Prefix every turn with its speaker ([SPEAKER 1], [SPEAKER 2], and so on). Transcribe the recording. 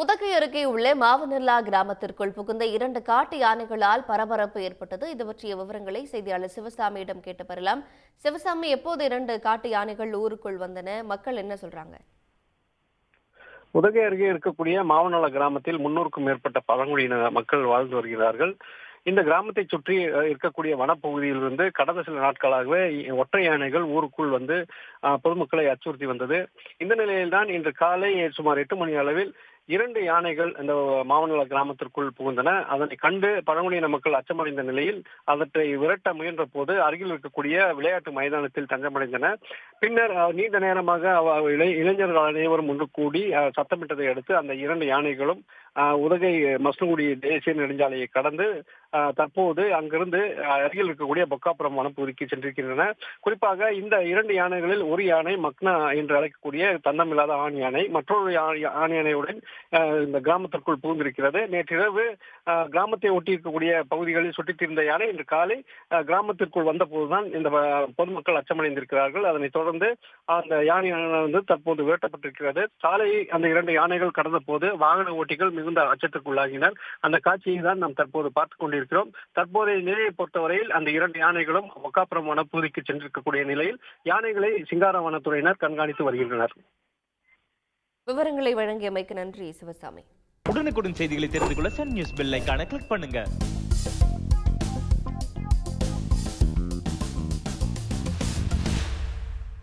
[SPEAKER 1] உதகை அருகே உள்ள மாவனல்லா கிராமத்திற்குள் புகுந்த 2 காட்டு யானைகளால் பரபரப்பு ஏற்பட்டது. இது பற்றிய விவரங்களை செய்தியாளர் சிவசாமியிடம் கேட்டு பெறலாம். சிவசாமி, எப்போது 2 காட்டு யானைகள் ஊருக்குள் வந்தன? மக்கள் என்ன சொல்றாங்க?
[SPEAKER 2] உதகை அருகே இருக்கக்கூடிய மாவனல்ல கிராமத்தில் 300க்கும் மேற்பட்ட பழங்குடியின மக்கள் வாழ்ந்து வருகிறார்கள். இந்த கிராமத்தை சுற்றி இருக்கக்கூடிய வனப்பகுதியிலிருந்து கடந்த சில நாட்களாகவே ஒற்றை யானைகள் ஊருக்குள் வந்து பொதுமக்களை அச்சுறுத்தி வந்தது. இந்த நிலையில்தான் இன்று காலை சுமார் 8 மணி அளவில் 2 யானைகள் இந்த மாவனல்ல கிராமத்திற்குள் புகுந்தன. அதனை கண்டு பழங்குடியின மக்கள் அச்சமடைந்த நிலையில் அவற்றை விரட்ட முயன்ற போது அருகில் இருக்கக்கூடிய விளையாட்டு மைதானத்தில் தஞ்சமடைந்தன. பின்னர் நீண்ட நேரமாக இளைஞர்கள் அனைவரும் ஒன்று கூடி சத்தமிட்டதை அடுத்து அந்த 2 யானைகளும் உதகை மசனகுடி தேசிய நெடுஞ்சாலையை கடந்து தற்போது அங்கிருந்து அருகில் இருக்கக்கூடிய பொக்காபுரம் வனப்பகுதிக்கு சென்றிருக்கின்றன. குறிப்பாக இந்த 2 யானைகளில் ஒரு யானை மக்னா என்று அழைக்கக்கூடிய தந்தமில்லாத ஆண் யானை, மற்றொரு ஆண் யானையுடன் இந்த கிராமத்திற்குள் புகுந்திருக்கிறது. நேற்றிரவு கிராமத்தை ஒட்டி இருக்கக்கூடிய பகுதிகளில் சுற்றித் திரிந்த யானை இன்று காலை கிராமத்திற்குள் வந்தபோதுதான் இந்த பொதுமக்கள் அச்சமடைந்திருக்கிறார்கள். அதனைத் தொடர்ந்து அந்த யானை வந்து தற்போது விரட்டப்பட்டிருக்கிறது. சாலையை அந்த 2 யானைகள் கடந்த போது வாகன ஓட்டிகள் மிகுந்த அச்சத்திற்குள்ளாகினர். அந்த காட்சியை தான் நாம் தற்போது பார்த்துக் கொண்டிருக்கிறோம். தற்போதைய நிலையை பொறுத்தவரையில் அந்த 2 யானைகளும் பொக்காபுரம் வனப்பகுதிக்கு சென்றிருக்கக்கூடிய நிலையில் யானைகளை சிங்கார வனத்துறையினர் கண்காணித்து வருகின்றனர்.
[SPEAKER 1] விவரங்களை வழங்கியமைக்கு நன்றி சிவசாமி.
[SPEAKER 3] உடனுக்குடன் செய்திகளை தெரிந்து கொள்ள சன் நியூஸ் பெல் ஐகானை கிளிக் பண்ணுங்க.